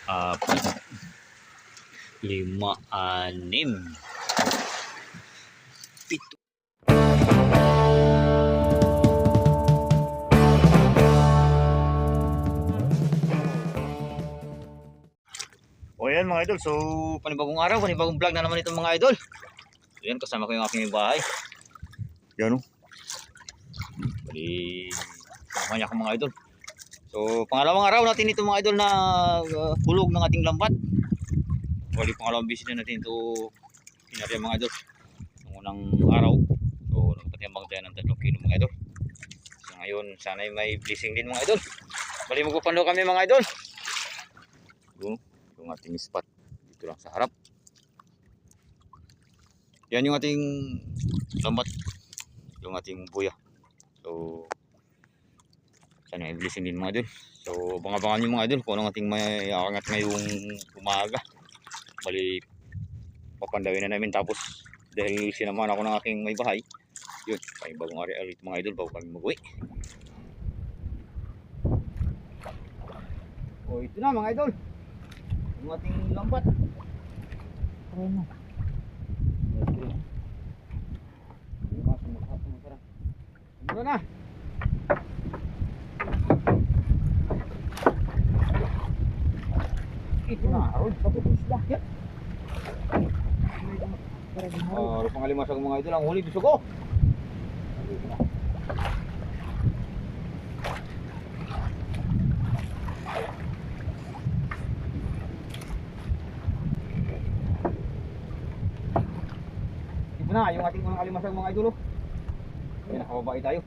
apat, lima, anim, pito. O yan mga idol, so panibagong araw, panibagong vlog na naman itong mga idol. So yan, kasama ko yung aking bahay. Yan o. Bali, kamanya ko mga idol. So pangalawang araw natin ito mga idol na kulog ng ating lambat. Bali pangalawang visit na natin ito pinarya mga idol. Ang unang araw, so nagpatiambang tayo ng 3 kilo mga idol. So ngayon, sana may blessing din mga idol. Bali magpapando kami mga idol. Yung ating spot dito lang sa harap. Yan yung ating lambat, yung ating buya. So sana may blessing din mga idol. So abangan nyo mga idol kung anong ating may akangat ngayong umaga. Bali papandawin na namin, tapos dahil sinamahan ako ng aking may bahay, yun, may bagong ari mga idol bago kami mag-uwi. O ito na mga idol, yung ating lambat. Try mo. Ano na? Ito na, Arod, bakit isla? Yan. Pangalimasag mga idol, ang huli gusto ko. Ito na, yung ating mga alimasag mga idol. Yan, nakababae tayo.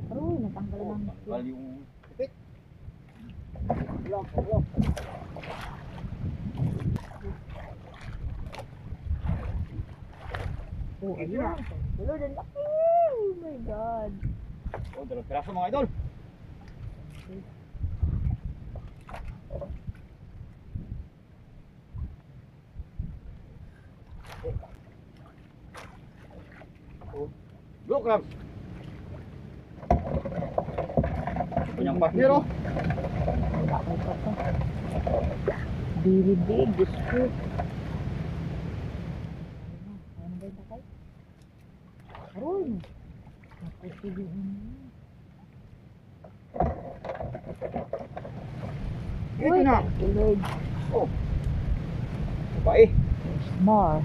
Aroy, natanggalan ng tanggal yung kapit. Wala. Oh, ayun. Hello, ang laki. Oh my God. Oh, 2 piraso mga idol. Blue crabs. Punyang partner oh. Very big, this fruit. Ano ba yung takay? Aroy. Napasilig mo. Ito na. Tulog. Oh. Babae. More.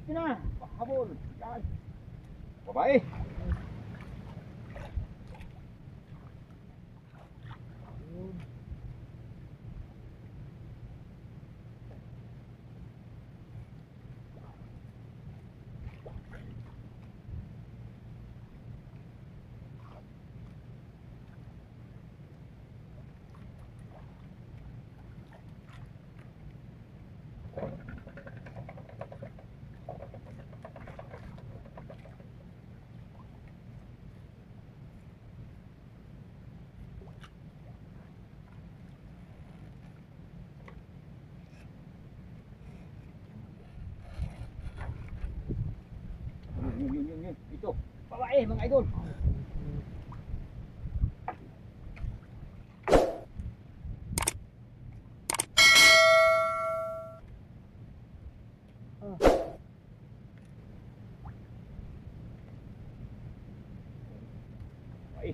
Ito na. Habol. Yan. Babae. Yun. Ito. Babae mga idol. Babae.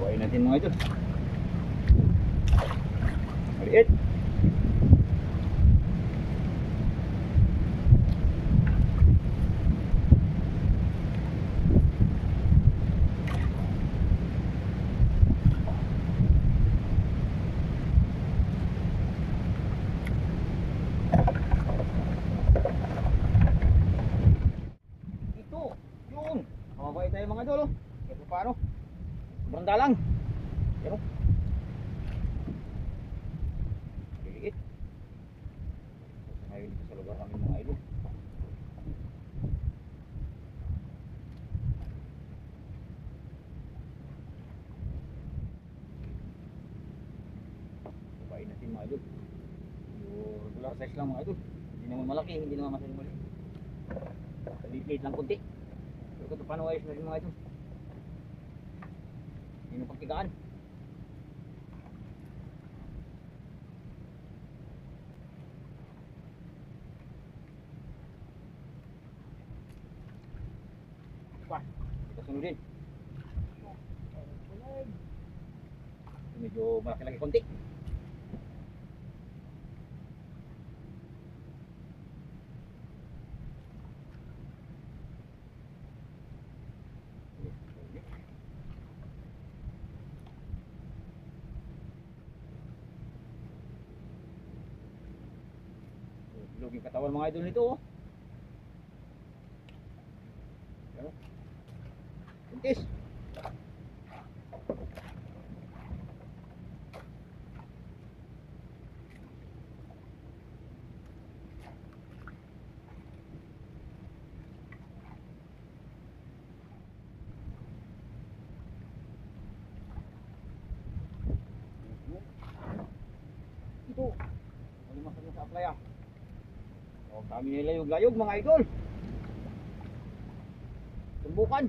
Buhayin natin mga idol. Maliit. Ito, yun. Mababait tayo mga idol. Ito paano? Sobrang dalang. Pero liliit. Ngayon dito sa lugar namin mga idol. Babain natin mga idol. Yung regular size lang mga idol. Hindi naman malaki, hindi naman masyadong maliit. Liit lang kunti. Pero kung paano ayos na rin mga idol. Hindi na pagtigaan. Pa, ito sunodin. Medyo malaki-laki konti. Bilog yung katawan mga idol nito oh. Ayan. Buntis. Ito. Malimasan mo sa aplaya. O, kami nila yung layog mga idol. Tumbukan.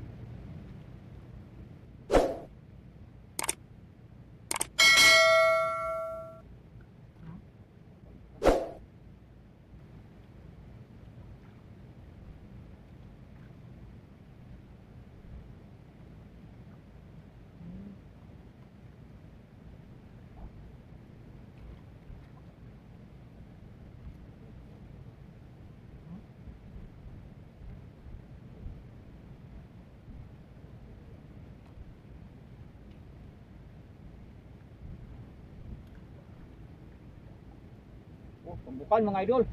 Oh, tumbukan mga idol.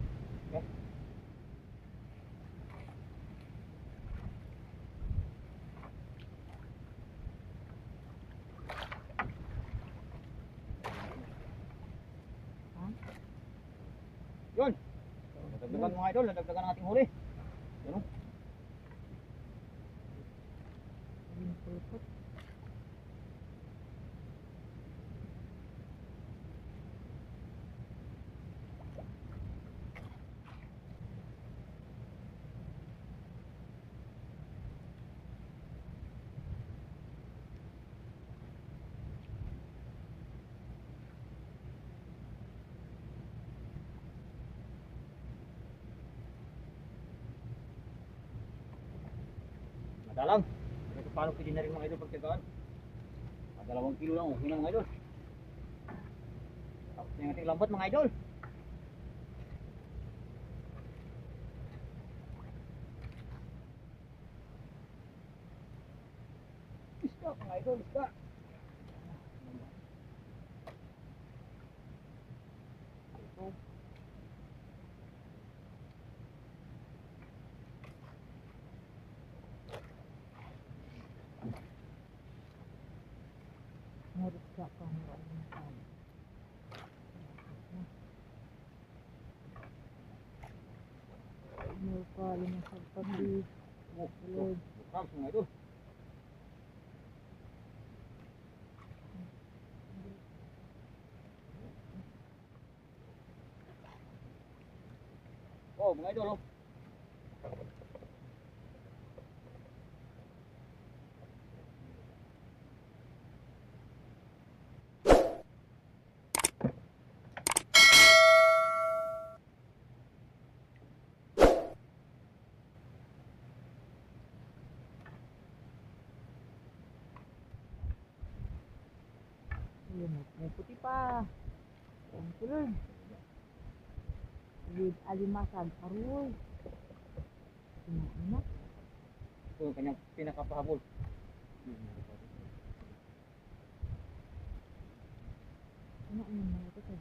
Okay. Yun. Nadagdagan mga idol, nadagdagan ang ating huli. Yun. Madalang. Ito paano pwede na rin mga idol pagkagaan. 2 kilo lang, okay na mga idol. Tapos yung ating lambat mga idol. Isda mga idol, isda. Ito. Meron siya kang maraming. Meron ka rin sa pag-ibig. Oh, ito. Crabs mga idol. Oh, mga idol oh. Ayun, may puti pa. Thank you, Lord. With alimasag. Aroy. Ina. Ito yung kanyang pinakapahabol. Ina mga ito.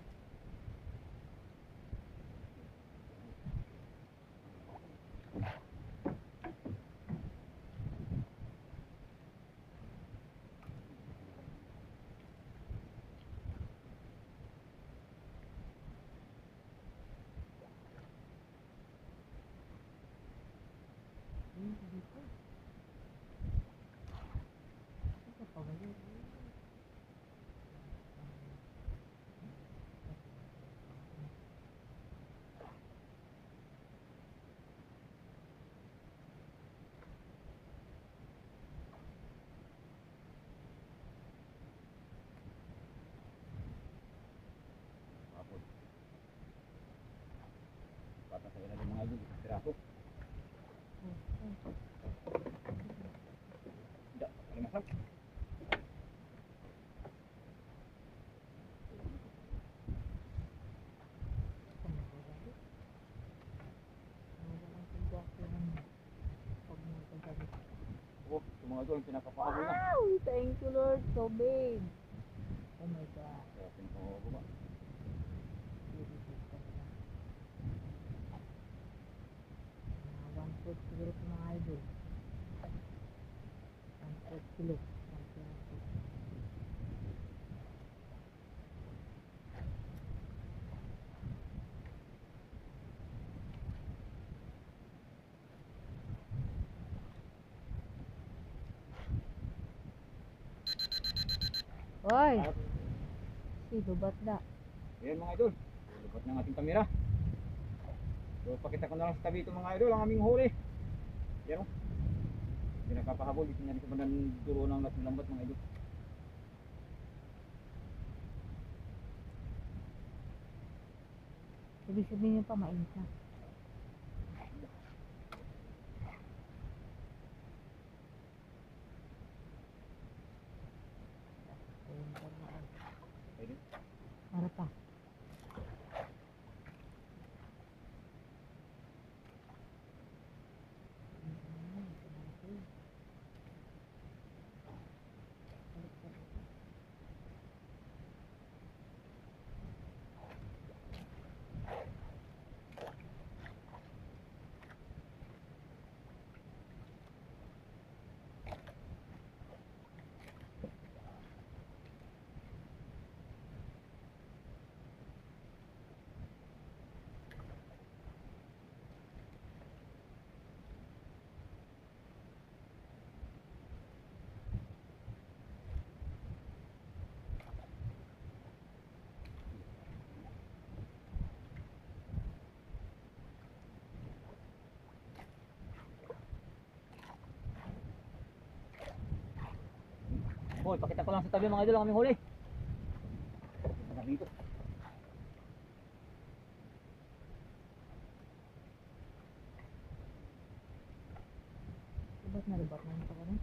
Bata sa ilalim mga idol, isang piraso. Hindi, alimasag. Oh, ito mga idol, pinakapahabol na. Wow! Thank you, Lord. So big. Oh my God. Kaya pinakababa. One foot siguro sa mga idol. 1 kilo. Oy! Si lubat na. Ayan mga idol, lupat ng ating kamera. So pakita ko na lang sa tabi ito mga idol, ang aming huli. Yan o. Pinakapahabol, dito na rin sa bandang duro ng lambat mga idol. Ibig sabihin niyo pa mainit na. Pwede? Para pa. Boy, pakita ko lang sa tabi mga idol ang aming huli. Pakita na dito. Lubat na ito ka rin.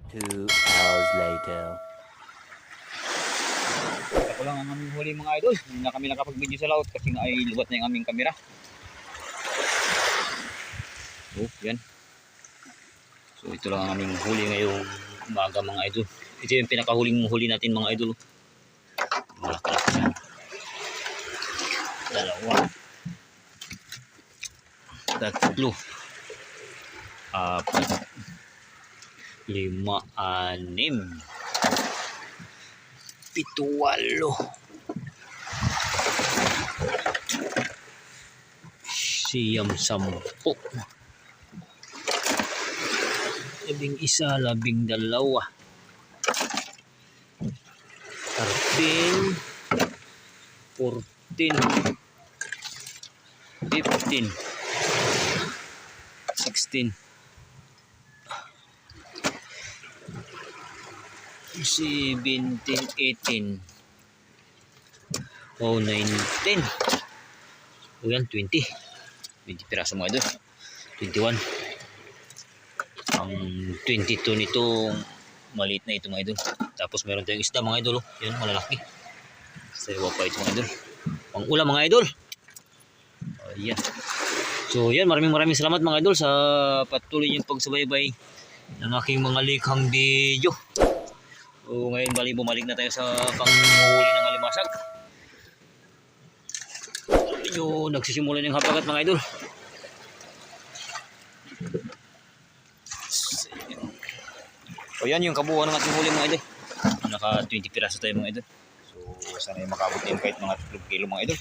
Two hours later. Pakita ko lang ang aming huli mga idol. Hindi na kami nakapag-video sa laot kasi nga ay lubat na yung aming kamera. So, yan. So, ito lang ang aming huli ngayong umaga mga idol. Ito yung pinakahuling huli natin mga idol. Malaki-laki siya. Dalawa. Tatlo. Apat. 5, 6, 7, 8. Siyam, 10. 11, 12. 13, 14, 15, 16, 17, 18, 19, O yan, 20 piraso mga idol. 21. Ang 22 nito, maliit na ito mga idol. Tapos meron tayong isda mga idol. Yan, malalaki. Sayawa pa ito mga idol. Pang ulam mga idol. Ayan. So yan, maraming salamat mga idol sa patuloy niyong pagsubaybay ng aking mga likhang video. So ngayon bumalik na tayo sa panghuli ng alimasag. Medyo nagsisimula ng habagat mga idol. So yan yung kabuuan ng ating huli mga idol. Naka 20 piraso tayo mga idol. So sana yung makabot din kahit mga 3 kilo mga idol.